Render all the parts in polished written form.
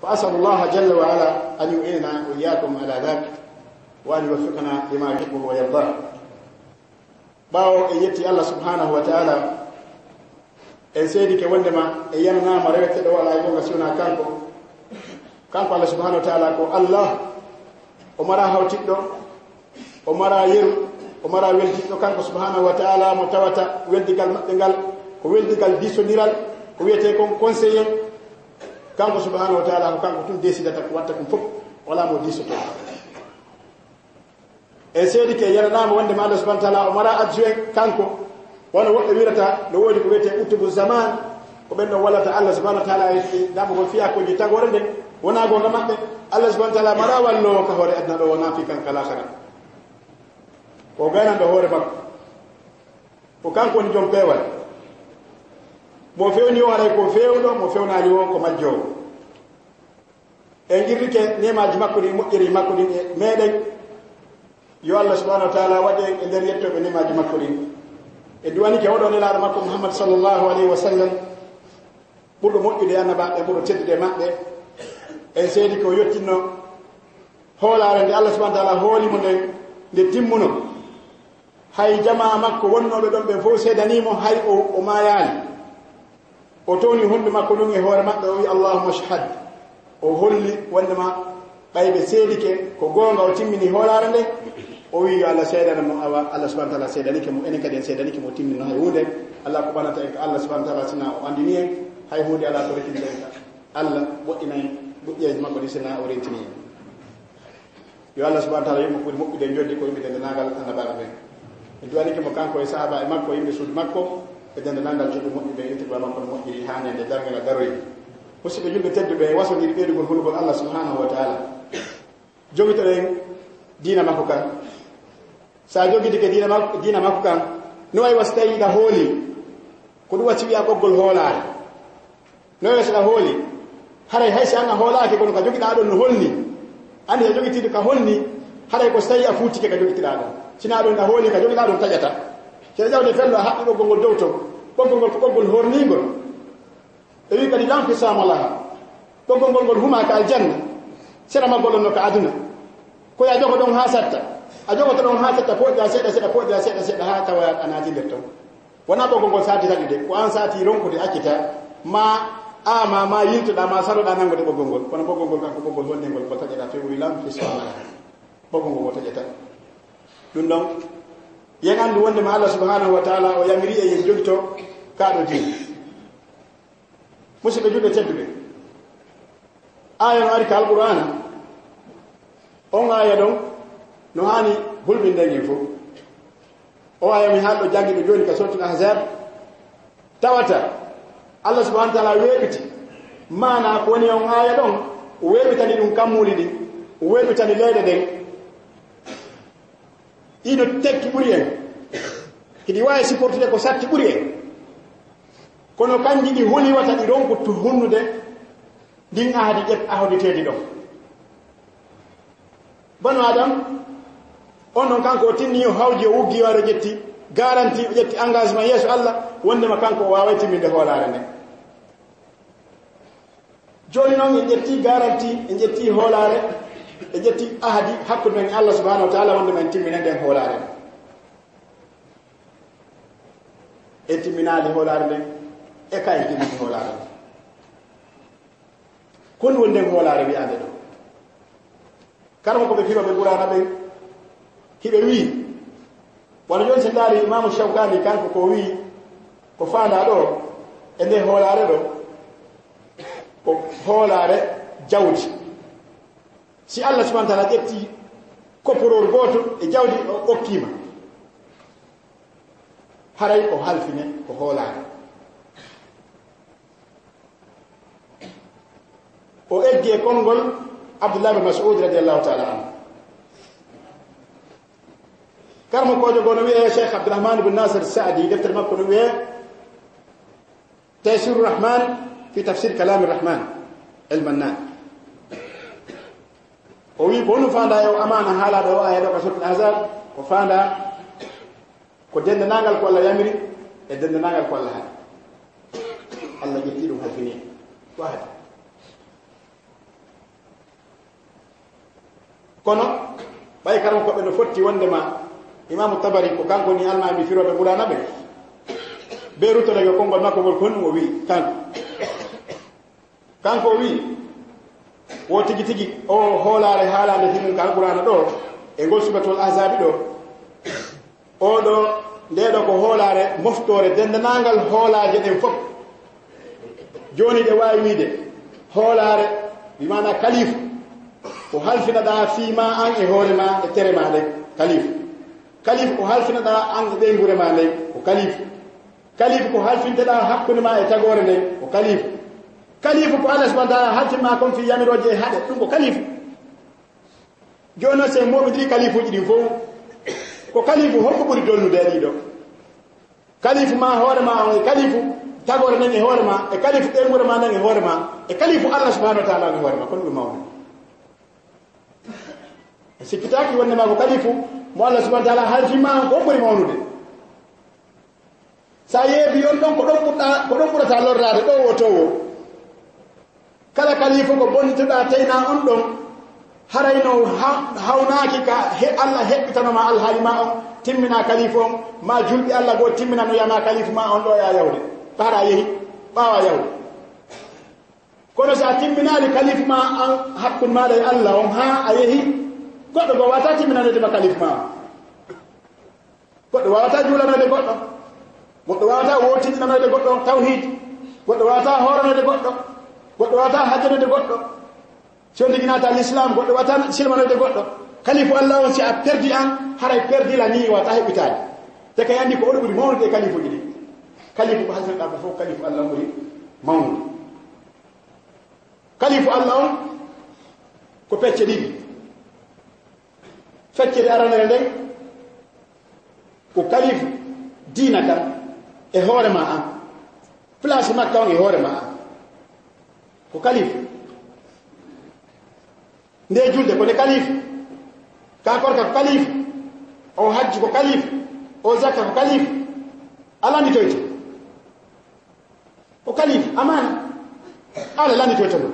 فأسأل الله جل وعلا أن يعيننا وإياكم على ذلك وأن يوفقنا لما يحبه ويرضاه. باو يتي الله سبحانه وتعالى en seedi ke wondema e yanama rewete do wala gonga suna kanko Allah subhanahu wa ta'ala ko Allah o mara hawtiddo o mara yeru o mara weldiddo kanko subhanahu wa ta'ala mo tawata weldigal mabbe gal ko weldigal disoniral ko wiete kon conseiller kanko subhanahu wa ta'ala ko kanko tun decidata ko watta ko fop wala mo disoto e seedi ke yanama wondema Allah subhanahu wa ta'ala o mara adjoint kanko wana wobbe wirata no wodi ko wiete utubu zaman ko benno wallata Allah subhanahu wa ta'ala damo ko fiya ko jita gorande wona gonga mabbe Allah subhanahu wa ta'ala mara wallo ka hore adna do wona fi kan kala khara ko gana do hore makko ko kanko ni jom pewal mo fewni wara ko fewdo mo fewnaali won ko majjo e ngirrike nemaji makko ni mojjiri makko ni meden yo Allah subhanahu wa ta'ala wade e der yettobe nemaji makko ni e duwani ke wodon ila makko Muhammad sallallahu alaihi wasallam budo mojjude annaba e budo teddude mabbe e seedi ko yottinno hoolaare nde Allah subhanahu wa ta'ala hooli mo nde timmuno hay jamaa makko wonnobe don be fo seedanimo hay o mayaani o toni hunde makko dum e hoore mabbe o wi Allahumma shahad o holli wondema baybe seedike ko gonga o timmini hoolaare nde o wi Allah seedana mo awa Allah subhanahu wa ta'ala seedanike mo enen kadi en seedanike mo timmino hay hunde Allah ko banata en Allah subhanahu wa ta'ala sina o andini en hay hunde ala ko rekin den Allah bodinay budjeje makko disina o rentini yo Allah subhanahu wa ta'ala yimo ko mobbe de joddi ko yimbe de nagal annabaga ben e duwanike mo kanko e sahaba e makko yimbe suudu makko e dende nangal joddi mobbe be yitto makko mobbe hanende dargal garoy musibe julbe teddu be wasodiri beedugol hulugol Allah subhanahu wa ta'ala jogito en dina makko kan sa jogidi ke dina makko kan no ay wastayi da hooli ko du wacci wi'a boggol hoolaare no wesa da hooli haray haysi anga hoolaake kono ka jogida don no holni andi e jogiti ka holni haray ko stayi a fuutike ka jogitida don sina don da hooli ka jogida don tajata kede jawde fello habbi boggol dowto boggol ko boggol horningol e wi kadi lampi samala boggol gol huma ka aljanna sera magol no ka aduna ko ya jogo don hasatta a jogo to don hasatta po da seda ha tawa anati derto wana boggol sati tadi de ko an sati ronko de akita ma yinto da ma saro da nango de boggol kono boggol kan ko boggol honde gol ko tajata fe wi lampi samala boggol ko tajata dum don yen andu wonde ma Allah subhanahu wa ta'ala o yamiri e yen jogito kaado di musibe jude teddude aya no ari ka alqur'ana on aya don no hani hulbinde ngi fu o aya mi haldo jangi do joni ka suratul ahzab tawata Allah subhanahu wa ta'ala webiti mana ko ni on aya don webitani dum kamuli di webitani leede den ido tekki buri en kidi wawi supportude ko satti buri en kono kanji di holi wata di ronko to hunnude din ahadi jet ahoditedi do banu adam onon kanko tinni o hawdi o wuggi waro jetti garanti jetti engagement yeso Allah wonde ma kanko wawayti minde holare ne joni non e jetti garanti e jetti holare e jetti ahadi hakkude men Allah subhanahu wa ta'ala wonde men timmine den holare e timminade holare den e kay timmine holare kon wonde holare wi ande do karmo ko be fiba be qur'ana be hibe wi wala jon sen dali imam Shawkani kanko ko wi ko faanda do e de holare do ko holare jawdi si Allah subhanahu wa ta'ala jetti ko poror goto e jawdi o okkima haray ko halfine ko holare o egge kongol Abdullah bin Mas'ud radiyallahu ta'ala anhu karmo ko jogo no wiye Sheikh Abdurrahman ibn Nasir Sa'di defter makko no wiye Taysir ar-Rahman fi tafsir kalam ar-Rahman al-Mannan o wi bonu fanda yo amana hala do ay do ko sut azab ko fanda ko dende nangal ko Allah yamiri e dende nangal ko Allah Allah jetti dum halfini wahid kono ɓay karam koɓe no fotti wondema imamu tabari ko kanko ni almami firoɓe ɓuranaɓe ɓe ruttoɗege konngol makko ngol konɗum o wi kanko o wi wo tigi tigi o hoolare haalande himin ka alqurana ɗo e ngol subatol asabi ɗo oɗo ndeɗo ko hoolare moftore dendanangal hoolaje ɗen fof joni ɗe wawi wiide hoolare wimana kalifu ko halfinaɗa fiima an e hoorema e terema ɗen kalifu ko halfinaɗa an e ɓeygurema nden ko kalifu ko halfinteɗa hakkude ma e tagore nden ko kalifu ko Allah subhanahu wa ta'ala haltima kon fi yamiroje e haɗe ɗum ko kalifu joni se moɓidiri kalifuji ɗin fof ko kalifu honko ɓuri dolnude e ɗiɗo kalifu ma hoorema on e kalifu tagore nden e hoorema e kalifu ɓeygurema nden e hoorema e kalifu Allah subhanahu wa ta'ala e hoorema kono ɗum mawni sikkitaki wonnema ko kalifu mo Allah subhanahu wa ta'ala halfima ko ɓuri mawnude sa yeebi on ɗon ko ɗon ɓurata lorrade ɗo o towo kala kalifu ko bonnitoɗa teyna on ɗon harayno hawnaki ka Allah heɓɓitanoma alhaali ma on timmina kalifu on ma julɓi Allah goo timmina no yama kalifu ma on ɗo ya yawde para yehi ɓawa yawde kono sa timminali kalifu ma an hakkude maɗa e Allah on ha a yehi goɗɗo go wata timminanodema kalifu ma goɗɗo wawata juulanode goɗɗo goɗɗo wawata wotinɗinanode goɗɗo tawhid goɗɗo wawata horanode goɗɗo wawata hajjanode goɗɗo so ndiginata l'islam goɗɗo wawata silmanode goɗɗo kalifu Allah on si a perdi an haray perdi la ni wata heɓitade te kay andi ko oɗo ɓuuri mawnude e kalifuji ɗi kalifu ko halfinaɗa ko fof kalifu Allah ɓuuri mawnude kalifu Allah on ko pecce ɗiɗi feccede aranere nden ko kalifu diina kam e hoorema an place makka on e hoorema an ko kalifu nde julde ko nde kalifu ka korka ko kalifu o hajji ko kalifu o zakka ko kalifu alanditoyto ko kalifu amana ala landitoyto ɗum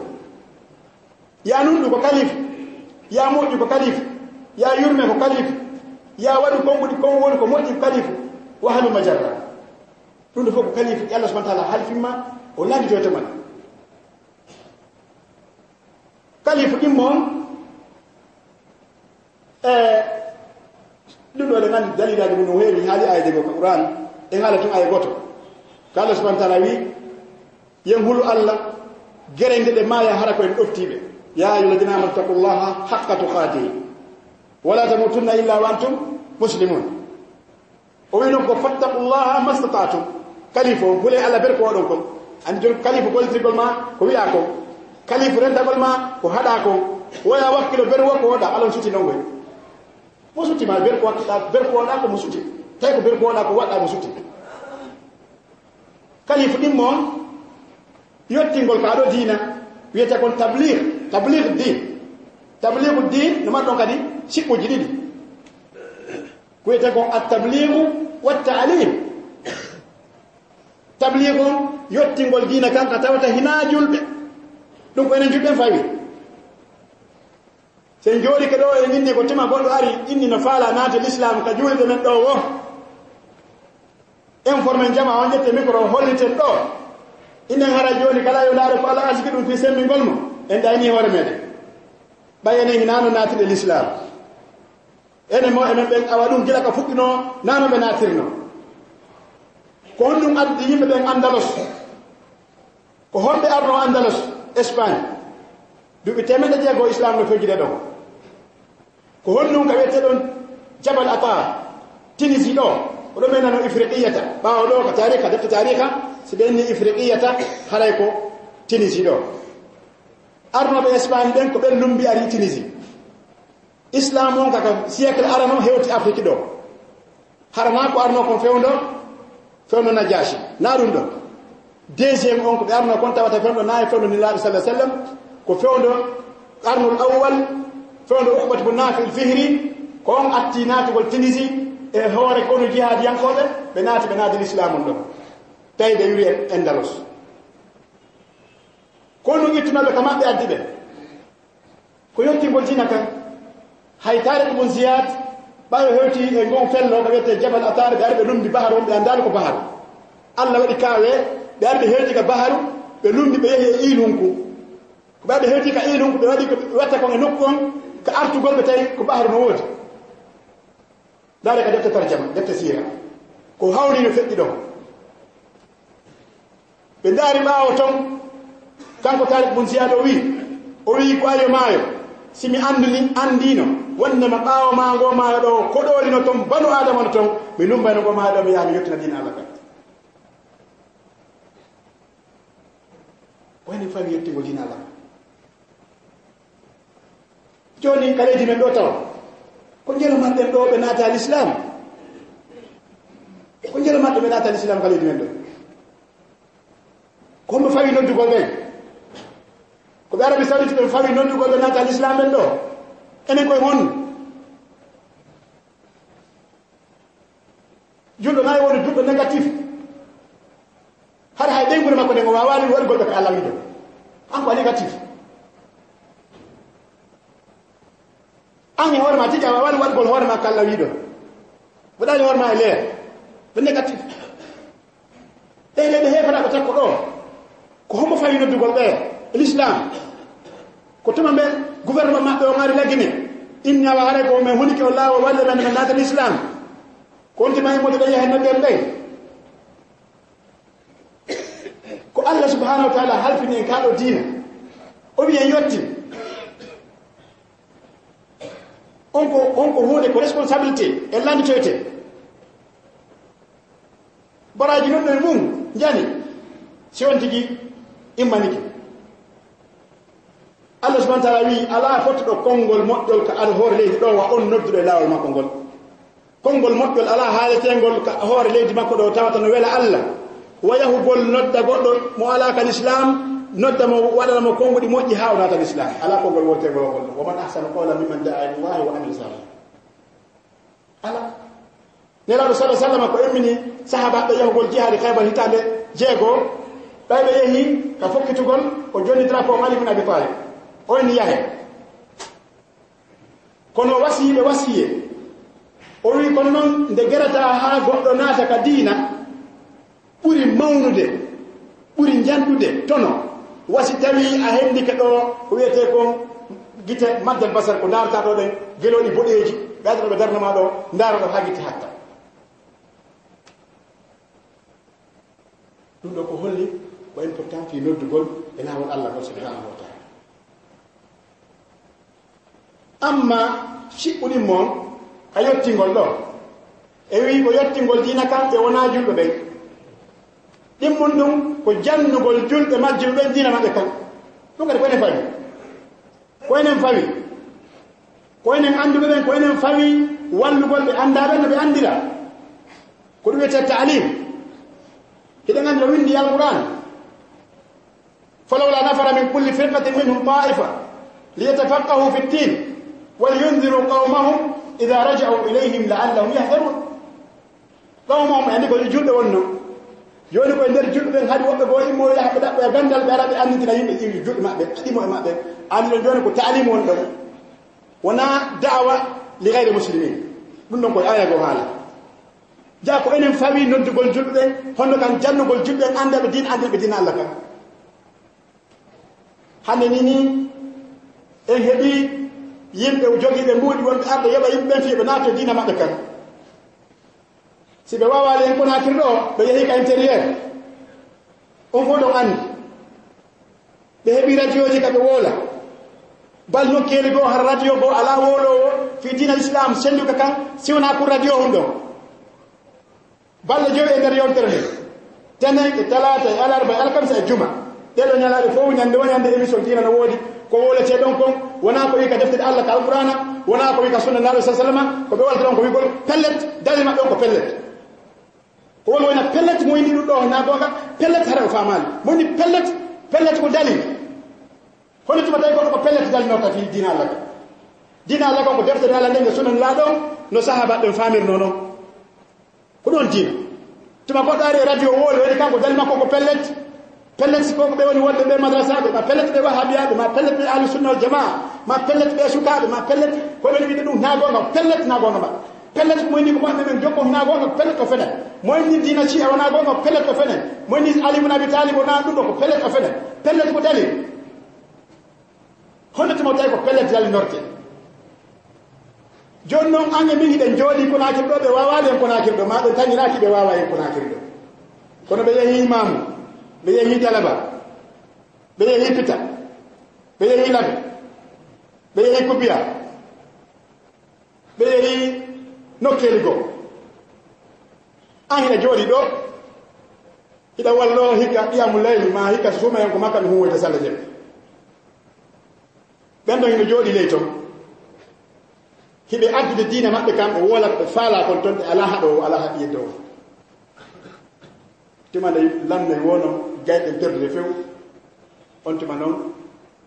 ya nunɗu ko kalifu ya moƴƴu ko kalifu ya yurme ko kalifu ya waɗu konguɗi kon woni ko moƴƴi ko kalifu wahalu majarra ɗum ɗo fof ko kalifu Allah subhanahu wa ta'ala halfimma o landitoyto man kalifu ɗin moon ɗum ɗo ɗe gandi dalilaji mum no heewi haali ayde go ko Qur'an en haala tun aya goto ko Allah subhanahu wa ta'ala wi yen hulu Allah gerende ɗe maya hara koyen ɗoftiɓe ya ayyuhalladhina amanu taqullaha haqqa tuqatihi wala tamutunna illa wa antum muslimun o wi noon ko fattaqullaha mastata'tum kalifu hule Allah ber ko oɗon kon andi jon kalifu gollitirgol ma ko wiya ko kalifu rentagol ma ko haɗa ko woya wakkilo ber wo ko woɗa alon suti nongoy mo sutima ber ko wakkiɗa ber ko woɗa ko mo suti tawi ko ber ko woɗa ko waɗɗa mo suti kalifu ɗin moon yettingol ka ɗo diina wiyete kon tabligh din no maɗɗon kadi siɓɓuji ɗiɗi ko wiyete kon at-tablighu wat-ta'lim tabligh on yettingol diina kan ka tawata hina julɓe ɗum ko enen julɓen fawi sen jooɗi ke ɗo e inni ko tima goɗɗo ari inni no faala naate l'islam ka juulde men ɗo wo informe jama on ƴette micro holliten ɗo innen hara joni kala yo laare ko Allah arsiki ɗum fi semmingol mo en ɗayni hoore meɗen ɓay enen hinano naatiɗe l'islam enen mo emen ɓen awa ɗum gila ka fuɗɗino nano ɓe naatirno ko honɗum addi yimɓe ɓen Andalos ko honɓe arno Andalos Espagne duɓi 1600 islam no fejjide ɗon ko honɗum ka wiyete ɗon Jabal Ata Tunisie ɗo oɗo men nano Ifriqiyata ɓawo ɗo ko tarika defte tarika si ɓenni Ifriqiyata haray ko Tunisie ɗo arnoɓe Espagne ɓen ko ɓen lumbi ari Tunisie islam on kaka siècle arano hewti Afrique ɗo harana ko arno kon fewno Najashi na ɗum ɗo deuxiéme on ko ɓe arno kon tawata fewno na e fewno nilaaɓe sallah sallam ko fewno arnol awwal fewno Uqbatu bun Nafi al-Fihri ko on atti naatugol Tunisie e hoore kono jihadiyankoɓe ɓe naati l'islam on ɗo tawi ɓe yuri Andalos kono ittunoɓe ka maɓɓe addi ɓe ko yettingol diina kan hay tariq mun ziyad bayo hewti e gon fello ko wete jabal atar be arbe lumbi baharu be andal ko baharu Allah wadi kawe be arbe hewti ka baharu be lumbi be yehi ilunku ko be hewti ka ilunku be wadi ko wata ko nokkon ka artu golbe tay ko baharu no wodi dare ka defte tarjama defte sira ko hawri no feddi do be dari bawo ton kanko tariq mun ziyad o wi ko ayo mayo simi andino wonde ma ɓaawo ma ngo ma ɗo koɗori no ton banu adama no ton mi lumbayno ngo ma ɗo mi yaha mi yettina dina Allah kat woni fami yettigo dina Allah joni kaleji men ɗo taw ko jelo maɗɗen ɗo ɓe naata l'islam ko jelo maɗɗe ɓe naata l'islam kaleji men ɗo komo fawi noddugol ɓen ko ɓe arabi saudite ɓe fawi noddugol ɓe naata l'islam ɓen ɗo enen koye won julɗo nayi woni duɗɗo négatif har hay ɗengure makko nde ngo wawani waɗugol ɓe ko Allah wiɗo an ko négatif an e hoorema tigi a wawani waɗugol hoorema ko Allah wiɗo waɗani hoorema e leer ɓe négatif ɗe leɗe hefata ko takko ɗo ko homo fawi noddugol ɓe l'islam ko tuma ɓe gouvernement maɓɓe o ngari laggine inna wa hare ko men huniki o laawo walle men men naata l'islam ko onti ma immoɗo ɓe yahe nodden ɓey ko Allah subhanahu wa taala halfini en kaɗo diina o wi en yetti on ko hunde ko responsabilité e landitoyte baraji noɗɗo e mum jani si on tigi immaniki Allah subhanahu wa ta'ala wi ala fotto kongol moƴƴol ka al hoore leydi ɗo wa on nodduɗo e laawol makko ngol kongol moƴƴol ala haaletengol ka hoore leydi makko ɗo tawata no wela Allah wa yahugol nodda goɗɗo mo ala ka l'islam nodda mo waɗana mo kongo ɗi moƴƴi ha o naata l'islam ala kongol wortegol o gol wa man ahsana qawlan mimman da'a ila Allah wa amila salihan ala nelaɗo sallallahu alaihi wasallam ko emmini sahabaɓe yahugol jihadi Khaybar hitande jeego ɓayɓe yehi ka fokkitugol ko joni drapeau Ali ibn Abi Talib on yahe kono wasiɓe wasiye o wi kono noon nde gerata ha goɗɗo naata ka diina ɓuri mawnude ɓuri janɗude tono wasi tawi a hendike ɗo ko wiyete ko gite maddal basar ko darata ɗo ɗen geloɗi boɗeji ɓeyatoɗo ɓe darnama ɗo daroɗo ha guite hatta ɗum ɗo ko holli ko important fi noddugol e laawol Allah ko subhanahu wa ta'ala amma shiɓɓuɗin moon ka yettingol ɗo e wi ko yettingol diina kamɓe wona julɓe ɓen ɗimmum ɗum ko jannugol julɓe majjum ɓen diina maɓɓe kan ɗum kadi koynen fawi koynen annduɓe ɓen koynen fawi wallugol ɓe anndaɓe no ɓe anndira ko ɗum wiyete ta'lim hiɗen anndi no windi alquran falawla nafara min kulli firqatin minhum ta'ifa liyatafaqahu fi ddin ولينذروا قومهم إذا رجعوا إليهم لعلهم يحذرون قومهم يعني كل جلد ونو joni ko nder julɓe ɓen haɗi woɓɓe goo immo yahɓe ɗaɓɓo e gandal ɓe araɓe anditina yimɓe iwi julɓe maɓɓe ɗimo e maɓɓe andi ɗon joni ko taalimu won ɗon wona da'wa li gayre muslimin ɗum ɗon koye aya goo haala jaa ko enen fawi noddugol julɓe ɓen honno kan jannugol julɓe ɓen andaɓe din andirɓe dina Allah kan hande ni en heeɓi yimɓe jogiiɓe mbuuɗi wonɓe arde yoɓa yimɓe ɓen fiiɓe naatto dina maɓɓe kan si ɓe wawali en kono hakkille ɗo ɓe yehi ka intérieur on fof ɗon anndi ɓe heɓi radio ji ka ɓe woola bal nokkeeli goo har radio goo ala woolowo fi dina l'islam senduka kan siwna pour radio hum ɗon balle joyi e nder yewtere nde tenen e talata e alarba e alkamisa e juma ɗeɗo ñalaɗe fof ñande woñande émission dina no woodi ko wolete ɗon kon wona ko wi ka deftere Allah ka alqur'ana wona ko wi ka sunna nabi sallallahu alaihi wasallam ko ɓe walta ɗon ko wigol pellet dalil maɓɓe on ko pellet ko woni wona pellet mo yindi ɗum ɗo na gonga pellet hara o famali mo ni pellet ko dalil hono tuma tawi goɗɗo ko pellet dalil no kati dina Allah kon ko deftere Allah nde sunna la ɗon no sahaba ɓen famirno noon ko ɗon dina tuma goɗɗo ari radio wole woni kanko dalil makko ko pellet ko ɓe woni wonɓe ɓe madrasaɓe ma pellet ɓe wahabiyaɓe ma pellet ɓe ahlu sunna wal jamaa ma pellet be sukabe ma pellet ko be bi dum na gonga pellet na gonga ba pellet moy ni ko ma men jokko na gonga pellet ko fene moy ni dina ci wana gonga pellet ko fene moy ni ali ibn abi talib na dum ko pellet ko fene pellet ko dali hono to mo tay ko pellet dal norte jonno ange mi hiden jodi ko nakir do be wawale ko nakir do ma do taniraki be wawaye ko nakir do kono be yehi imam be yehi talaba be yehi pita be yehi labe be yehi kubiya be yehi nokkeli go ange jodi do ida wallo hika iyamul layli ma hika suma yanko makka no huwa tasalla jeb ben do jodi leyto hibe addude diina mabbe kam o wala be faala kon ton ala hado ala hadi do timande lamne wono jayde perde few on tuma non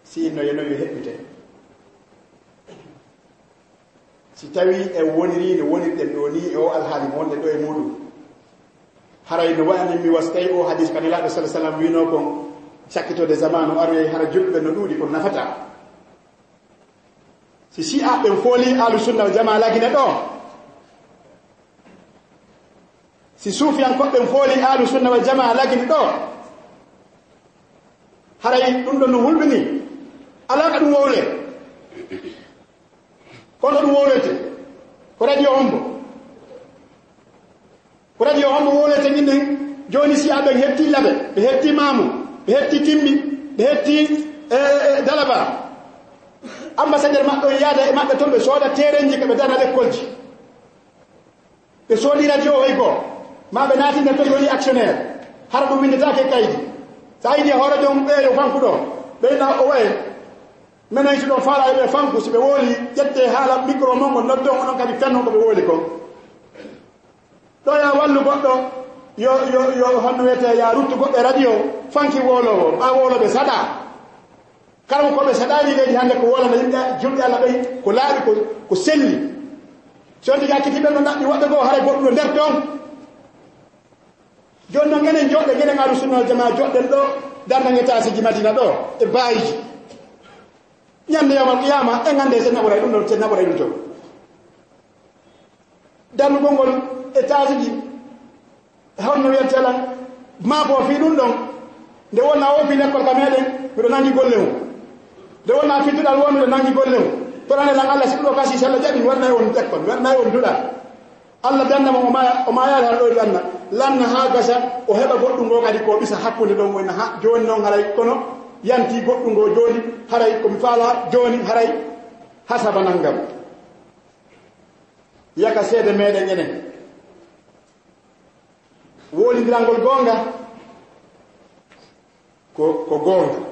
si no yeno yo hebbite si tawi e woniri ne wonirden do ni o alhaali wonde do e mudum haray no wani mi wastay o hadith kanila sallallahu alaihi wasallam wino kon sakito de zamanu arwe hara jubbe no dudi ko nafata si si a ben foli alu sunna wal jamaa lagina do si sufiyan ko ben foli alu sunna wal jamaa lagina do haray dum do no hulbini ala ka dum wole ko do wolete ko radio hombo wolete min joni si aben hetti labe be hetti mamu be hetti timmi be hetti dalaba ambassadeur mabbe yaada e mabbe ton be soda terenji ke be dana l'école ji be sodi radio way go mabbe nati ne to yoni actionnaire har do windata ke kaydi sayidi horo dum be yo fanku do be na o way menen ci do fala be fanku si be woli jette hala micro mongo noddo on kadi fenno ko be woli ko do ya wallu goddo yo honno wete ya ruttu goddo radio fanki wolo ma wolo be sada karam ko be sadali leedi hande ko wala yimbe jumbe Allah bay ko laabi ko selli so diga kitibe no ndabbi wadde go hare goddo der ton jonno ngenen jodde ngenen alu sunna wal jamaa jodde do darna ngeta si Madina do e bayiji nyande yamal qiyama e ngande se nabura dum do se nabura dum to dan gongol étage ji honno wiyatela ma bo fi dum don nde wona o fi l'école kameden mi do nangi gollewu de wona fitudal wonu nangi gollew to rane lan Allah sibdo kasi sella jabi warna won tekkon warna won duda Allah danna mo ma ya do danna lan ha gasa o heba goddum go kadi ko bisa hakkunde don wona ha joni non haray kono yanti goddum go joni haray ko mi fala joni haray hasaba nangam yaka sede meden enen woli dirangol gonga ko gonga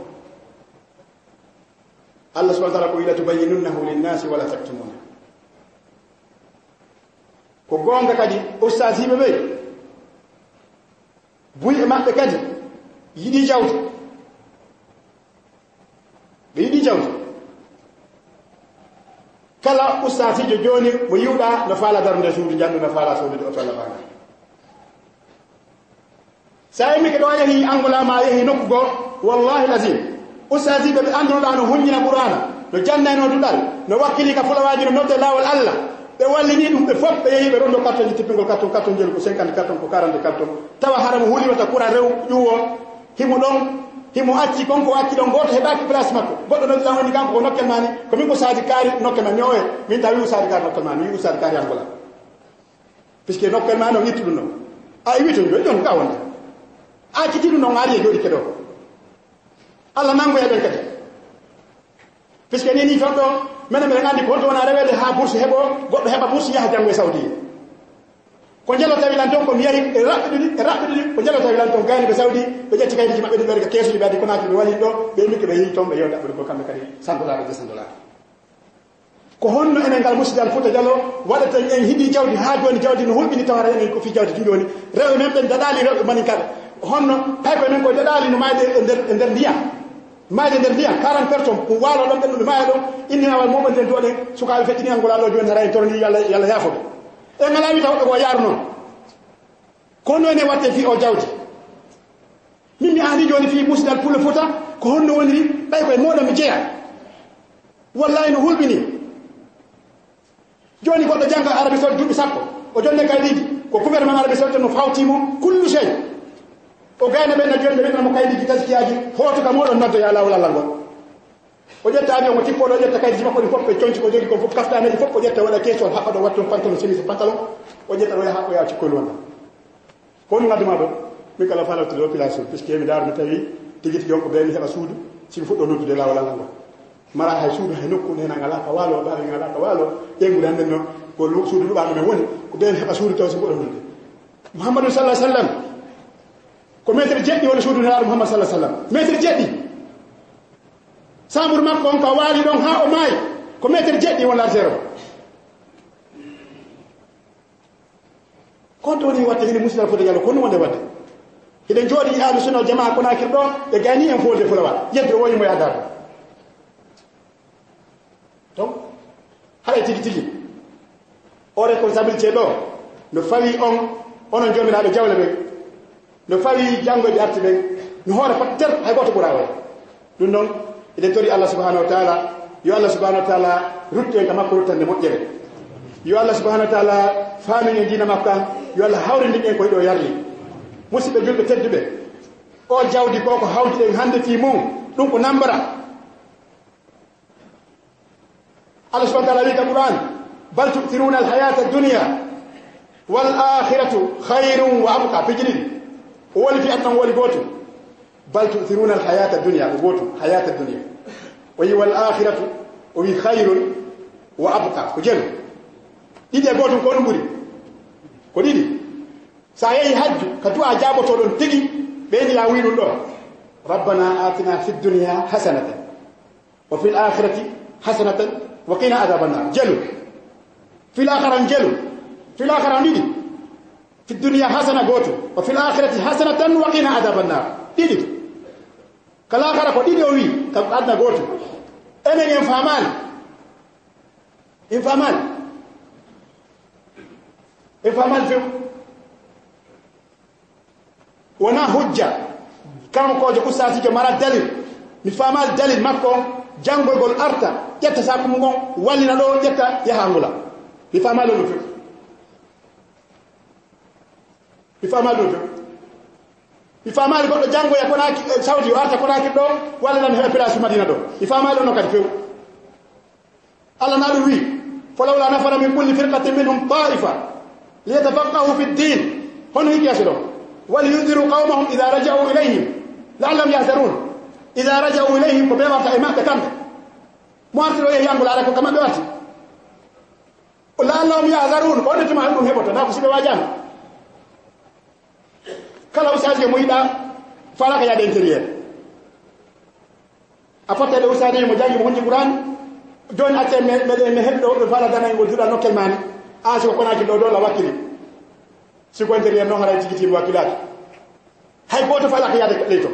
Allah subhanahu wa ta'ala ko ila tubayyinunnahu lin-nasi wala taktumuna ko gonga kadi ustaz hibe be buy mabbe kadi yidi jawdi kala ustaz jo joni mo yuda no fala darnde suudu jandu no fala suudu o tala banga sai mi ke do yahi angola ma yahi nokko wallahi lazim ustazi be androda no hunyina qur'ana no janna no dudal no wakili ka fula wajiro no de lawol Allah be wallini dum be fop be yehi be rondo carton tipingol carton jel ko 50 carton ko 40 carton tawa haram huli wata qur'an rew yuwo himo acci konko acci don goto hebaki place makko goddo no lawo ni kanko nokkel mani ko min ko saadi kari nokkel man nyoe min tawi saadi kari nokkel mani wi saadi kari angola puisque nokkel mani no yittu no ay witu do don ka wonde a ci tidu no ngari e jodi kedo Allah nango yaben kadi puisque ni faddo menen be ngandi ko to na rewede ha bourse hebo goddo heba bourse yaha jango e Saudi ko jelo tawi lan ton ko mi yari rabbi ko jelo tawi lan ton gani be Saudi be jetti kaydi ci mabbe di berga kesu di badi ko naati be wali do be mikko be yi tombe yo dabbe ko kambe kadi $100 ko honno enen gal musidal futa jalo wadata en hidi jawdi ha joni jawdi no hulbini tawara en ko fi jawdi joni rew men ben dadali rew mani kada honno paype men ko dadali no maade e nder ndiya maade nder ndiya 40 personnes ko walo don den no maade do inni awal mo den do de suka fe dini angola lo joni ray torni yalla yafo e ngala wi taw ko yaaru non kono ne watte fi o jawdi min mi andi joni fi musidal pour le fota ko honno woniri bay ko modo mi jeya wallahi no hulbini joni goddo janga Arabie Saoudite dubi sappo o jonne kaydiji ko gouvernement Arabie Saoudite no fawtimo kullu shay o gayna ben na jonde ben mo kaydiji taskiyaji hoto ka modon noddo ya LAAWOL Allah gol o jetta avion mo tippo do jetta kaydiji makko ni foppe cionci ko jogi ko fof kaftane fof o jetta wala question hakka do watto pantalon chemise pantalon o jetta do hakko ya ci Koloma ko no ngaduma do mi kala falawto do population puisque mi dar mi tawi tigiti jonko be mi heba suudu si fuddo noddude LAAWOL Allah gol mara hay suudu hay nokku nena ngala ka walo ba ngala ka walo yengu dan no ko lu suudu ba me woni ko be heba suudu taw si ko don Muhammad sallallahu alaihi wasallam ko metre jeddi wala suudu nelaado Muhammad sallallahu alaihi wasallam metre jeddi samur makko on ka wali don ha o may ko metre jeddi wala zero ko to ni watte ni musidal fode yalla ko no wonde watte eden jodi ahlu sunna wal jamaa ko nakir do e gani en fode fulawa yedde woyi mo yadar donc haray tigi tigi o responsabilité do no fawi onon jomiraɓe jawle ɓe no fawi janngoɓe arti ɓe no hoore pat ter hay goto ɓura o ɗum noon eɗen tori Allah subhanahu wa taala yo Allah subhanahu wa taala rutte ka makko ruttande moƴƴere yo Allah subhanahu wa taala faamini dina makko yo Allah hawrindi en koye ɗo yarli musidɓe julɓe tedduɓe o jawdi ko hawti en hande fi mum ɗum ko nambara Allah subhanahu wa ta'ala wi Qur'an bal tu'thiruna al-hayata ad-dunya wal akhiratu khayrun wa abqa bijrid wal fi atnan wal gotu bal tu'thiruna al-hayata ad-dunya gotu hayata ad-dunya wal akhiratu wa khayrun wa abqa ko jelu didi gotu ko mburi ko didi sa yeyi hajju ka du'a jaboto don tigi be la wiinu do rabbana atina fid dunya hasanatan wa fil akhirati hasanatan وقنا عذاب النار جلو في الآخرة جلو في الآخرة ندي في الدنيا حسنة قوتو وفي الآخرة حسنة وقنا عذاب النار ديدي كالآخرة قو ديدي وي كالآخرة قوتو أنا إنفامان فيو ونا حجة كانوا كوجة كساسي كمارا دليل نفامان دليل مكو jangol gol arta jetta sa ko ngon wallina do jetta yahangula bi famalo do bi famalo goddo jango ya kona saudi arta kona ki do wallina he place madina do bi famalo no kadi few alla nalu wi falawla nafara min kulli firqatin minhum ta'ifa liyatafaqahu fi ad-din hono hiki asiro wal yunziru qawmahum idha raja'u ilayhim la'allam yahzarun idha raja'u ilayhim ko be warta e makka kambe mo artiro e yangula ala ko kama be warti la'allahum yahzarun ko de tuma dum hebota da ko sibe wajana kala usaje mo yida fala ka ya de intérieur apote de usaje mo jangi mo woni Qur'an don atte me hebdo do fala dana ngol jura nokkel mani aso ko naaki do la wakili si ko intérieur no hara jigiti wakilat hay goto fala ka ya de leto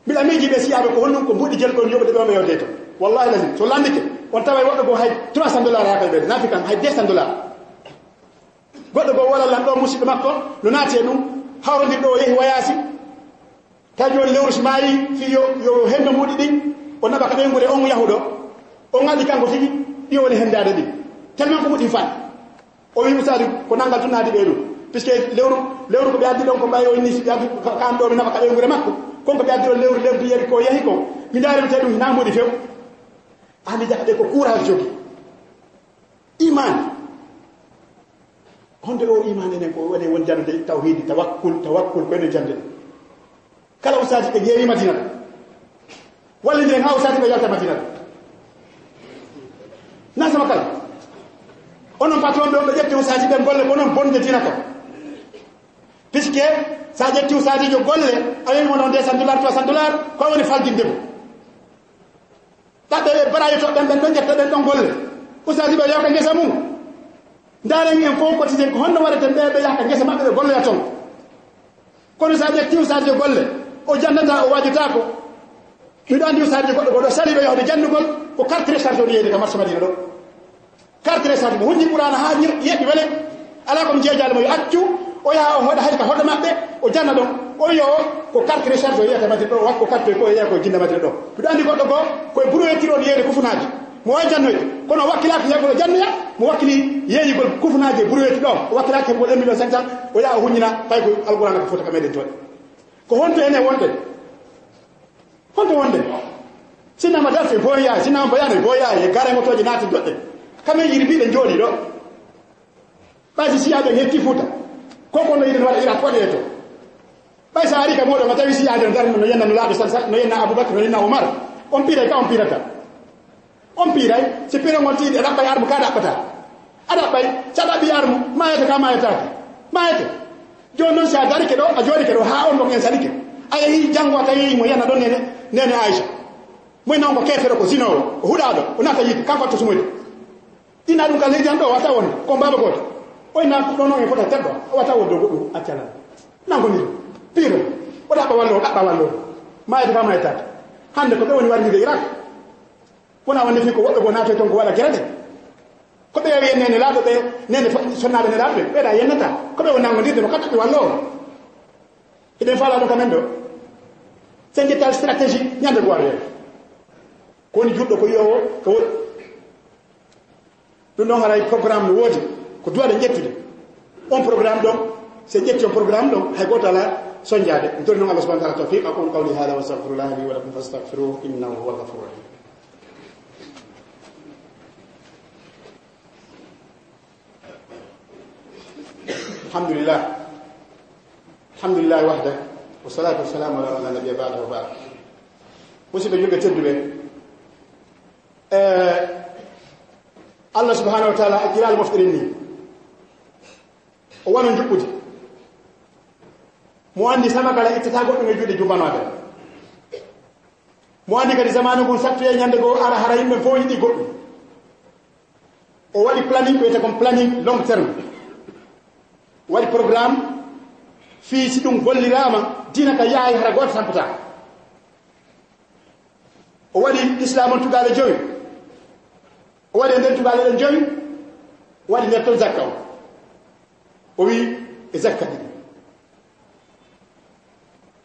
bila meji be siyabe ko honno ko budi jel ko yobe de be yode to wallahi lazim so landike on taway waddo go hay $300 ha be nafikan hay $200 goddo go wala lando musibe makko no naate dum hawrandi do yehi wayasi tajo lewrush mayi fi yo hendo mudi din on naba ka be ngure on yahudo on ngali kanko tigi di woni hendade di tellement ko mudi fan o wi musadi ko nangal tunadi be do puisque lewru ko be addi don ko bayo ni si addi kan do naba ka be ngure makko konko be addi lewru yeri ko yehi ko mi daari te dum na modi few ani jakade ko courage jogi iman honde o iman enen ko woni won jande tawhid tawakkul ko ne jande kala usati be yeri madina walla de ha usati be yalta madina na sama kala onon patron do be jette usati be golle ko non bonde dina ko puisque sa jetti usati jo golle ayen wonon $200 $300 ko woni faldinde bo tade barayo to ben don jetta den don golle usati be yakka ngesa mum ndare ngem fo ko tiden ko honno warata be yakka ngesa mabbe golle ya ton kono sa jetti usati jo golle o jannata o wajita ko mi do andi usati goddo sali be yahde jannugol ko carte recharge o yede ka marché madina do carte recharge mo hunji Qur'an ha yeddi wele ala ko jeejal mo accu o ya o hoda hayka hoda mabbe o janna don o yo ko carte recharge o yede madina do wakko carte ko ya ko jinna madina do mi do andi goddo go ko buru e tiro yede ko funaji mo jannoy kono wakkilaki yagol janniya mo wakkili yeeyigol kufnaaje buroyeti ɗo wakkilaki heɓgol 1 million 500 o yaa huñina tay ko alqur'ana ko fota ka meɗen toon ko honto ene wonde honto wonde sinama darse boya sinama bayano boya e gare motoje naati doɗɗe kamen yiri mbiɗe jooɗi ɗo ɓaysi siyaɓe hetti fuuta koko no yiɗen waɗa ira toɗe to ɓay sa ari ka moɗo ma tawi siyaade darno no yenna no laaɓe sa no yenna aboubacre no yenna oumar on piiray ka on piirata on piiray so pirangol tiiɗi a ɗaɓɓay armu ka ɗaɓɓata a ɗaɓɓay sa ɗaɓɓi armu mayete ka mayetake mayete joni noon sa darike ɗo a jooɗike ɗo ha on ɗon en saɗike a yehi janngo a tawi mo yenna ɗon nene aicha moy noon ko kefere ko sinowo o huɗaɗo o nata yiide kanko to sumoyde ɗina ɗum ka leydi an ɗo wata wonde ko mbaba goto oyna ɗo noon e fota tedɗo o wata wonde goɗɗum accalal nangoniri pire o ɗaɓɓa wallo mayete ka mayetake hande ko ɓe woni warnide irak wona wonde fi ko woɓɓe go natoy toon ko waɗa gerede ko ɓe wi nene laaɗo ɓe nene sonnaɓe ne laaɗo ɓe ɓeeɗa yennata ko ɓe woni nangodirde no kamɓe ɓe wallo eɗen faala ɗum kamen ɗo sen jettal stratégie ñande go waɗoye ko woni juɗɗo ko yowo ko woɗi ɗum ɗon haray programme no woodi ko duwaɗe ƴettude on programme ɗon se ƴetti on programme ɗon hay goto ala soñjade en tori noon allah subahana taala tawfiq aqul qawli hada wa astahfirullah li wa lakum fastaghfiruhu innahu huwa alghafuru rahim alhamdulillah wahda wa salatu wa salamu ala man nabiyya ba'da wa ba'd musidɓe julɓe tedduɓe allah subhanahu wa taala a jiral moftirin ni o wano juɓɓude mo andi sama kala ittata goɗɗum e juuɗe jumbanoɓe mo andi kadi zamanu gon sattoye ñande goo ara hara yimɓe fof yiɗi goɗɗum o waɗi planning ɓeyte kon planning long terme waɗi programme fii si ɗum gollirama dina ka yaayi hara goto tampata o waɗi islam on tugale joyi o waɗi e nder tugale ɗen joyi o waɗi nder toon zakka o wi e zakka ɗiɗi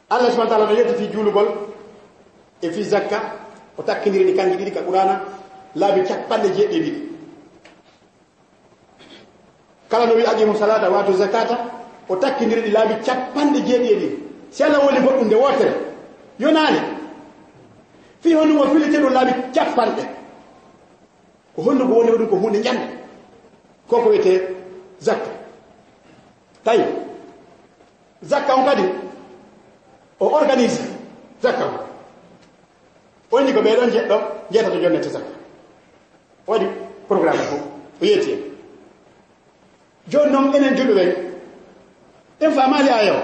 allah subahana taala no yettiti juulugol e fi zakka o takkidiri ɗi kanji ɗiɗi ka qur'ana laabi 90 kala no wi aqimu salata wato zakata o takkidiri ɗi laabi 90 si allah woli goɗɗum nde wotere yonani fi honnugo filite ɗum laabi 50 ko honnugo woni ɗum ko hunde ñande koko wiyete zakka tawi zakka on kadi o organise zakka o woni ko ɓeɗon jeɗɗo jeetato jonnete zakka o waɗi programme fof o yeeti en joni noon enen julɓe ɓen en famali ayo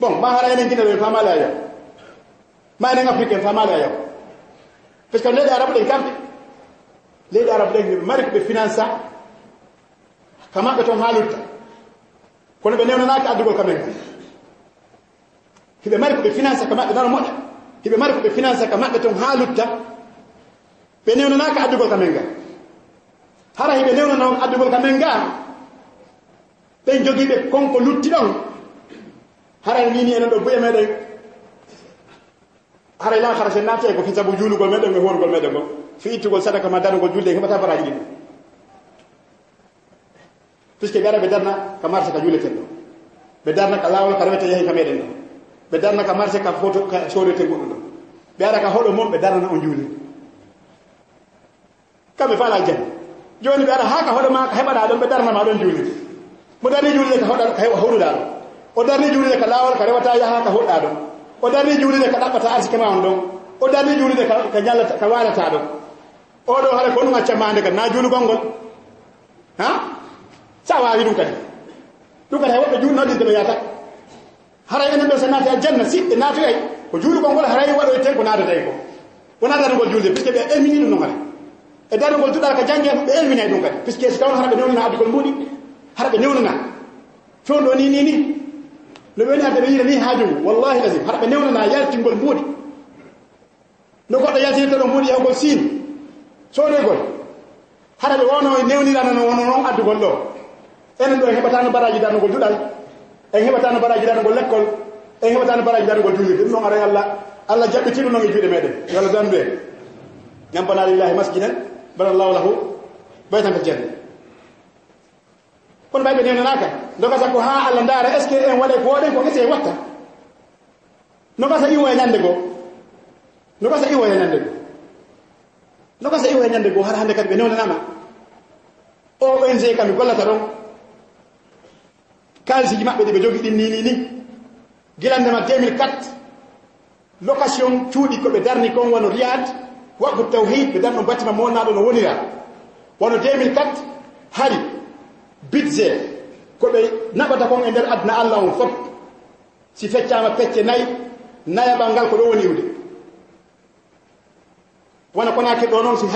bon ma hara enen guineɗo en famali ayo ma enen afrique en famali ayo par ce que leyɗe arabe ɗen kamɓe leyɗe arabe ɗen ɓe mari ko ɓe finance a ka maɓɓe toon haalirta kono ɓe newnanaki addugol kamen ka hiɓe mari ko ɓe finance ka maɓɓe nano moƴƴa hiɓe mari ko ɓe finance ka maɓɓe toon haalutta ɓe newnanaka addugol kamen ga hara hiɓe newnana on addugol kamen ga ɓen jogiiɓe konko lutti ɗon haray nini enen ɗo buye meɗen haray la hara sen naati e ko hisabu juulugol meɗen e horugol meɗen go fi ittugol sadaka ma darugol julde heɓata baraji ɗin puisque ɓe ara ɓe darna ka marché ka juuleten ɗo ɓe darna ka laawol ka rewete yehi ka meɗen ɗo ɓe darna ka marché ka photo ka sodete goɗɗum ɗo ɓe ara ka hoɗo mum ɓe darnana on juuli kamɓe faala janni joni ɓe ara ha ka hoɗo ma ka heɓaɗa ɗon ɓe darnama ɗon juuli mo darni juulide ka hoɗuɗa ɗon o darni juulide ka laawol ka rewata yaha ka hoɗɗa ɗon o darni juulide ka ɗaɓɓata arsike ma on ɗon o darni juulide ka ñallata ka walata ɗon oɗo haɗa ko ɗum accamande kadi na juulugol ngol ha sa wawi ɗum kadi hay woɓɓe juulnoddirde ɓe yata haray enen ɗo so naati a janna siɓɓe naatoyay ko juulugol ngol haray waɗoy ten ko naatata ko wona darugol juulde puisque ɓe elmini ɗum ɗon hara e darugol tuɗal ka jangge ɓe elminay ɗum kadi puisque so tawno hara ɓe newnana addugol mbuɗi hara ɓe newnana fewn ɗo ni no ɓe woni arde ɓe yiira ni haajungu wallahi lasim hara ɓe newnana yaltingol mbuuɗi no goɗɗo yaltinirta ɗo mbuuɗi yawgol siin soɗoygol hara ɓe wawno newnirana no wono noon addugol ɗo enen ɗo en heɓatano baraji darnugol duɗal en heɓatano baraji darnugol lekkol en heɓatano baraji darnugol julirde ɗum noon aray allah Allah jabbitino no ngi juude meden yalla dambe ngam bana lillahi masjidan bana Allah lahu baytan fil janna kon baybe neena naka ndoka sa ko ha Allah ndara est ce que en wade ko den ko ese watta noka sa iwo nyande go noka sa iwo nyande go noka sa iwo nyande go har hande kat be neena nama ONG kam gollata don kalsi mabbe de be jogi din ni gilande ma 2004 location cuudi ko be darni kon wono Riyad waqtu tawhid be darno batima mo naado no wonira wono 2004 hari budget ko be nabata kon e der adna Allah on fop si feccama pecce nay nayaba ngal ko do woni iwde wona kona ke do non si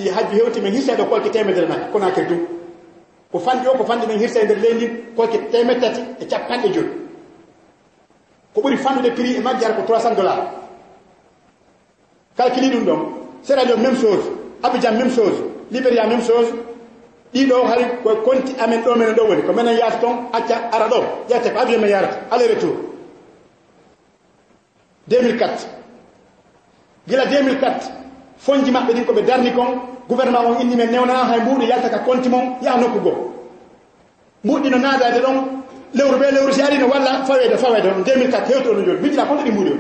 hajju hewti men hisse do ko ke temedere nay kona ke dum ko fandi o ko fandi men hisse der lendi ko ke temedati e cappande joni ko buri fandu de prix e majjar ko $300 calculi dum dom Sierra Leone même chose Abidjan même chose Liberia même chose dido hari ko konti amen do men do woni ko menen yaata ton acca ara do yaata ko avion men yarata aller retour 2004 gila 2004 fonji mabbe din ko be darni kon gouvernement on indi men newna hay mbuudi yalta ka konti mon ya nokku go mbuudi no naada de don lewru be lewru si arino walla fawede 2004 hewto no joni bijila ko di mbuudi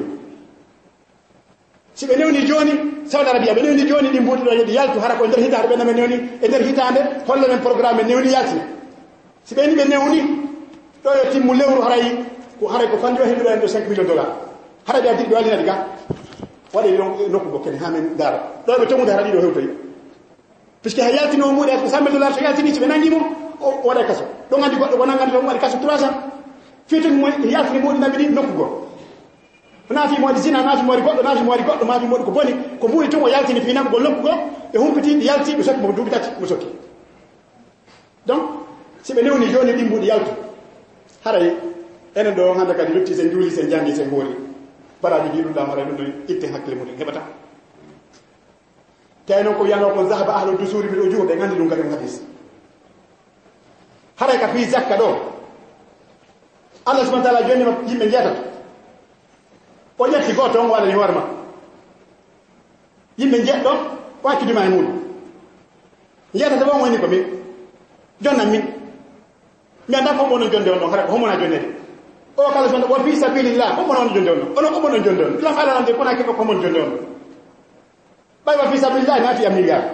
si be newni joni Saudi Arabia be newni joni di mbuudi do yedi yaltu hara ko der hitande be men newni e der hitande holle men programme newni yalti si be ni be newni do yo timmu lewru haray ko fandi o hebi do $5 million hara be adi do alina diga wadi nokku go ken hamen dara do be tomu dara di do hewtoy puisque hayati no mbuudi ko $100 so yalti ni si be nangimo o wada kaso do ngandi goddo wona ngandi do ngadi kaso 300 fitu mo yalti ni mbuudi nabidi nokku go na fi mo di zina na fi mo di goddo na fi mo di goddo ma fi mo ko boni ko mbuudi to mo yalti ni fi nam go nokku go e humpiti yalti be sokki mo dubi tati mo sokki donc si be newni joni di mbuudi yaltu haray enen do hande kadi lutti sen juuli sen jangi sen hori baraji di dum da mara dum itte hakkile mudum hebata tayno ko yano ko zahaba ahlu dusuri bil ujub be ngandi dum kadi hadis haray ka fi zakka do Allah subhanahu wa ta'ala joni ma yimbe jeta o yetti goto on wala ni warma yimbe jetto wati dum ay mudum yeta to woni ko mi jonna min mi anda ko mono jonde on haray ko homo na jonde o kala so wa fi sabilillah ko mono jonde on ko mono jonde on la fala ande ko na ke ko mono jonde on bay wa fi sabilillah na fi milliard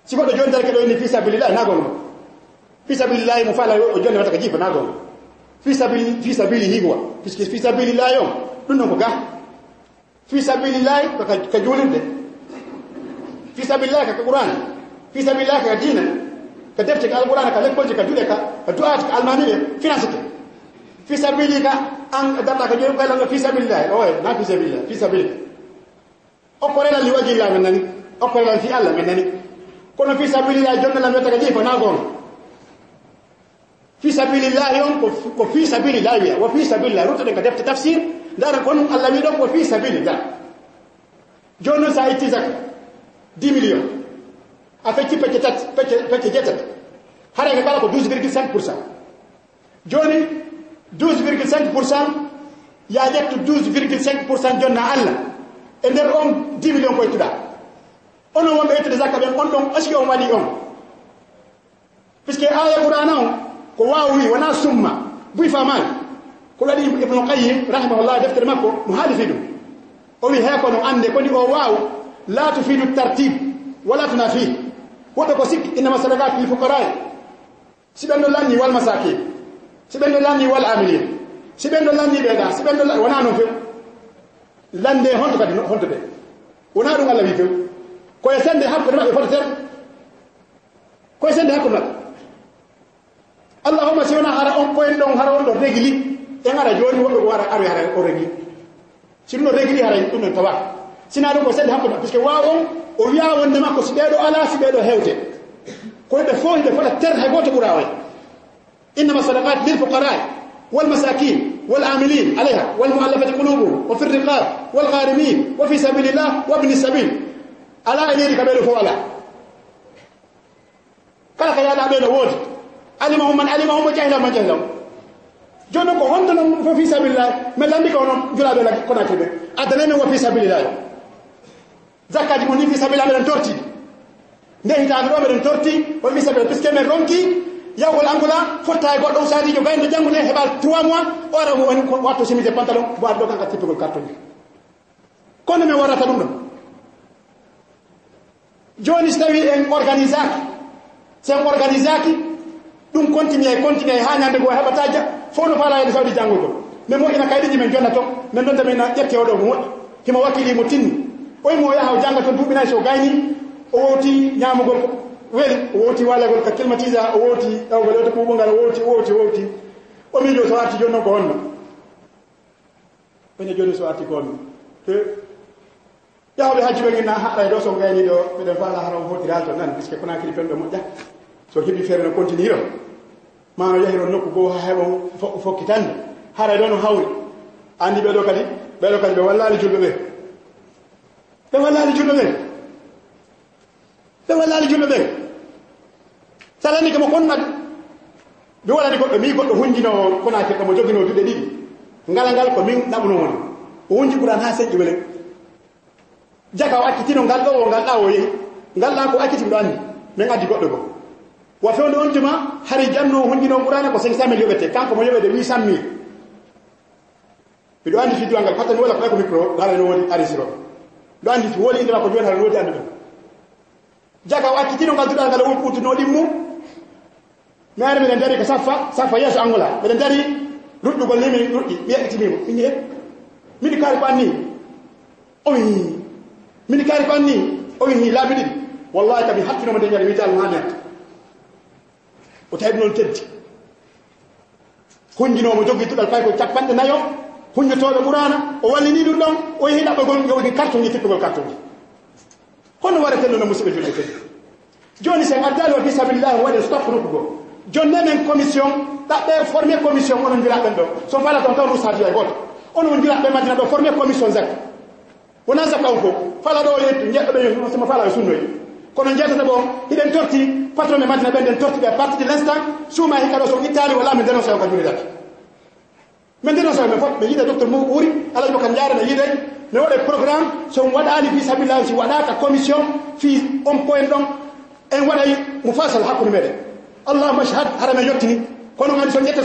si ko do jonde ke do ni fi sabilillah na gono fi sabilillah mo fala o jonde wata ka jifa na gono fi sabilihi huwa puisque fi sabilillah yo dun no ga fi sabilillah ka julinde fi sabilillah ka Qur'an fi sabilillah ka dina ka defte ka alquran ka lekkol ka jude ka du'at ka almanibe financete fi sabilillah an dalla ka jom kala fi sabilillah o na fi sabilillah fi sabilillah o ko rela li waji la men nani o ko rela fi Allah men nani kono fi sabilillah jonna la meta ka jifa na gono fi sabilillah yon ko fi sabilillah wa fi sabilillah ruto de ka defte tafsir dara kon Allah mi do ko fi sabilillah jonno sa itizak 10 millions afeki peke jetat hare ga kala ko 12,5% joni 12,5% ya jettu 12,5% jonna Allah e der on 10 millions ko tuda ono wonbe etude zakka ben on don aski on wadi on puisque aya qur'ana on ko wawi wana summa bu famal ko ladi ibn qayyim rahimahullah deftere makko muhalifidu o wi he ko no ande ko ni o waw la tufidu tartib wala tunafi wodo ko sik inma sadaqat lil fuqara sibendo lanni wal masakin sibendo lanni wal amilin sibendo lanni be da sibendo wana no fe lande honto kadi honto de wana dum Allah wi fe ko e sende hakko mabbe fotter ko e sende hakko mabbe Allahumma sina hara on point don hara on do regili e ngara joni wodo wara aru hara o regili sino regili hara dum non tawa sina do ko sende hakko parce que waawon o wi'a wonde makko sibedo ala sibedo hewte ko be fo de fala ter hay goto buraway inma sadaqat lil fuqara wal masakin wal amilin alayha wal mu'allafati qulubuhum wa fi ar-riqab wal gharimin wa fi sabilillah wa ibn sabil ala iliri kabelo fo ala kala kala da be no wodi alimahu man alimahu jahila man jahila jono ko honto non fo fi sabilillah me landi ko non jula be la ko na kebe adana men wa fi sabilillah zakati mo ni fi sabilillah men torti nde hita do men torti o fi sabilillah parce que men ronki yawol angula fotta e goddo sadi jo gaynde jangude hebal 3 mois ora mo woni ko watto chemise pantalon bo do kan ka tippugol carton kono me warata dum don joni stawi en organisaki sen organisaki dum continue ha nyande go hebataja fono fala e sawdi jangugo mais mo ina kaydi men jonna to men don tamen na jekke o do mo hima wakili mo tinni oy mo yahaw janga to dubina so gayni o woti nyamugol ko weli o woti wala gol ka kilmatiza o woti o gol to ko ngal woti o mi do so ati jonno ko honno bene joni so ati ko honno te yawbe hajji be na haray do so gayni do be den fala haram hotiral to nan biske kona kili pendo mo ja so hebi fere no continue mano yahiro nokku go ha hebo fokkitande haray do no hawri andi be do kadi be wallali julbe be wallali julbe be salani ko mo konna be wala ko mi goddo hunjino kona ke mo jogino dude didi ngal ko min dabuno woni o hunji buran ha senji wele jaga o akkitino ngal do ngal dawo yi ngal la ko akkiti do andi men addi goddo go wa fewndo on juma hari janno hunjino burana ko 500 yobete kanko mo yobede 800.000 bido andi fi duangal patani wala ko micro dala no woni arisiro do andi fi woli indira ko joni har wodi andi jaga o akkitino ngal duda ngal wutu no dimmu mere mi ndari ka safa yeso angola be ndari ruddu gol limi ruddi be ekkitimo inni mini kari banni oyi mini kari banni oyi labidi wallahi tabi hattino mo de nyari wital manet o tayib non teddi hunjino mo joggi tudal fay ko capande nayo hunjotobe qur'ana o wallini dum don o hida ba gol yowdi carton yi tippugol carton kono warate no musibe julde teddi joni sen addalo fi sabilillah wade stop rukugo jonne men commission tabbe former commission onon jula ben do so fala ton taw rusati ay goto onon jula be madina do former commission zak wona zakaw ko fala do yettu nyeddo be no sama fala sunno yi kono jetta bo iden torti patron me madina ben den torti be parti de l'instant suma hikado so itali wala men deno so ko juli dati men deno so me fot be yida docteur Mamadou Oury ala ko kan jaara na yide ne wade programme so wadani fi sabilillah si wadaka commission fi on point donc en waday mufasal hakku mede Allah mashhad harama yottini kono ngani so jetta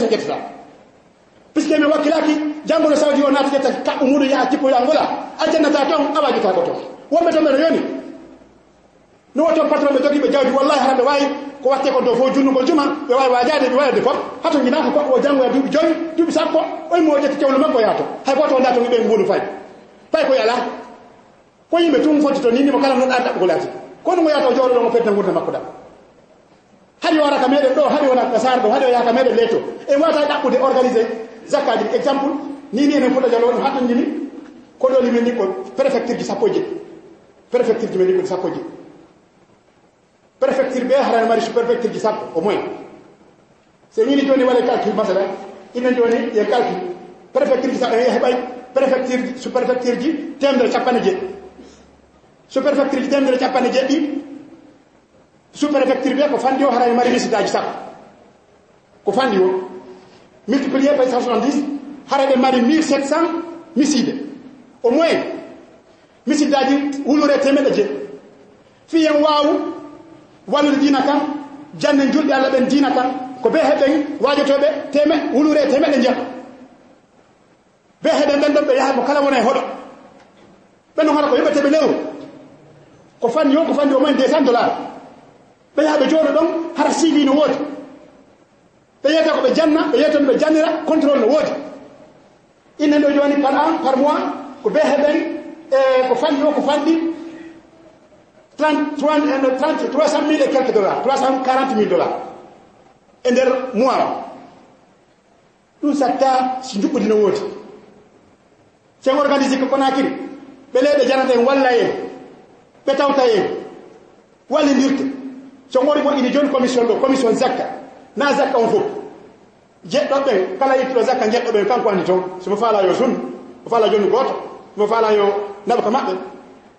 puisque me wakilaki jambo no saudi onati jetta ka umudu ya tipo ya ngola ajanna ta ton abaji ta goto wombe to mero yoni no wato patron be dogi be jawdi wallahi harame way ko watte ko do fo junnugo juma be way wajade be wayde fop hato ngina ko o jango ya dubi joy dubi sappo oy mo jetta cewlo makko yato hay goto ndato ngi be ngulu fay ko yala ko yimbe tum foti to nini mo kala non arda ko lati kono mo yato joro mo fedda ngurna makko da hari wara ka mede do hari wona kasar do hari ya ka mede leto e wata dabbude organiser zakati exemple ni ne futa jalo on hato ngini ko do limen ni ko préfecture di sapoji préfecture di meni ko sapoji préfecture be haran mari préfecture di sapo au moins c'est ni joni wala calcul masala ina joni ya calcul préfecture di sapo hebay préfecture sous préfecture di temdere capane je sous préfecture di temdere capane je di sous préfecture be ko fandi o haran mari misitaji sapo ko fandi o multiplié par 170 harade mari 1700 miside au moins misidaji wulure temede je fiyen waawu wallude dina kan janne julde Allah ben dina kan ko be hebben wajotobe teme wulure temede je beheden den be yaha ko kala wona hodo ben hono ko yebete be lew ko fandi o moins $200 be yaha be jodo don har CV no wodi be yata ko be janna be yata be jannira contrôle no wodi inne do joni par an par mois ko be hebben ko fandi 300 000 et quelques dollars 340 000 dollars et der mois tout ça ta si njubudi no wodi c'est organisé ko konakiri be lebe janate wallaye be tawtaye wali ndirte so ngori mo ini jon commission zakka na zakka on fop jeddo be kala yitto zakka jeddo be kanko andi ton so mo fala yo sun mo fala joni goto mo fala yo nabaka mabbe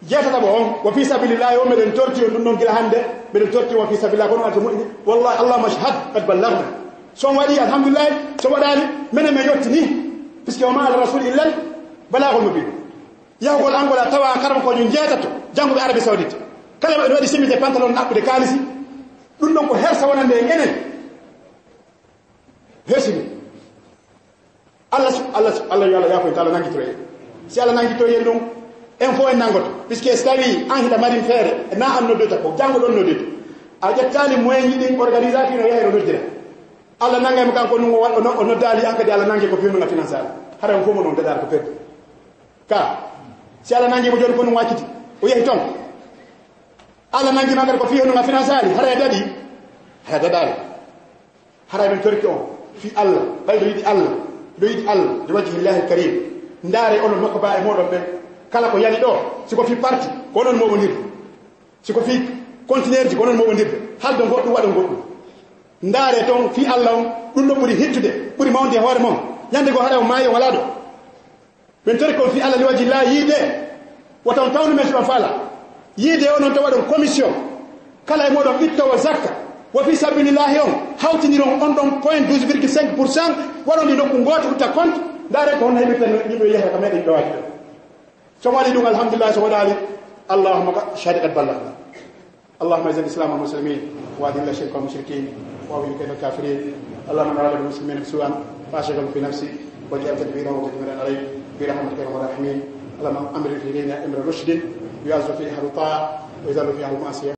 jeta bo on wa fi sabilillah o meden torti on non gila hande meden torti wa fi sabilillah kono alto mu'min wallahi allah mashhad qad ballagna so wadi alhamdulillah so wadani menen me yottini puisque o ma ala rasul illal balagul mubin yahgol angola tawa karam ko ñu jeetato janguɓe Arabie Saoudite kala ɓe waɗi simide pantalon ɗaɓɓude kalisi ɗum ɗon ko hersa wonande enen hersini Allah yo Allah yakoy taala nangitoro en si Allah nangitoro en ɗum en fo en nangoto puisque so tawi an hita marin feere na an noddota ko jango ɗon noddito a ƴettali moyen yiɗin organisation o yahiro noddira Allah nangaymo kanko ɗum o noddali an kadi Allah nangue ko fiwnuga financial hara on fof mo noon daɗara ko perdu ka si Allah nangimo joni ko ɗum wakkiti o yehi toon Allah nangima kadi ko fiwnuga financial hara e daɗi haya daɗali hara men torki on fi Allah ɓayɗo yiɗi Allah ɗo yiɗi Allah de wajhillahi karim ndaare onon makko ba e moɗon ɓen kala ko yani ɗo siko fi parti ko onon moɓodirde siko fi contenaire ji ko onon moɓodirde haldo goɗɗum waɗa goɗɗum ndaare toon fi Allah on ɗum ɗo ɓuri hittude ɓuri mawde e hoore mom ñande goo haɗa o maayi o wala ɗo min tori kon fi Allah liwaji la yiide woton tawnu men soɗon faala yiide onon to waɗon commission kala e moɗon ittowo zakka wo fi sabilillahi on hawtiniron on ɗon point 12,5% waɗon ɗi nokku gooto utta compte ndaare ko honno heɓirta yimɓe yehe ko meɗen ɗowaki ɗo so waɗi ɗum alhamdulillah so waɗali allahumma shahid qad ballagna اللهم اعز الاسلام والمسلمين واذل الشرك والمشركين واغفر كيد الكافرين اللهم اراد المسلمين بسوء فاشغل في نفسي واجعل تدبيره وتدميرا عليه برحمتك يا ارحم الراحمين اللهم امر الينا امر رشد يعز فيه اهل الطاعه ويذل فيه اهل المعصيه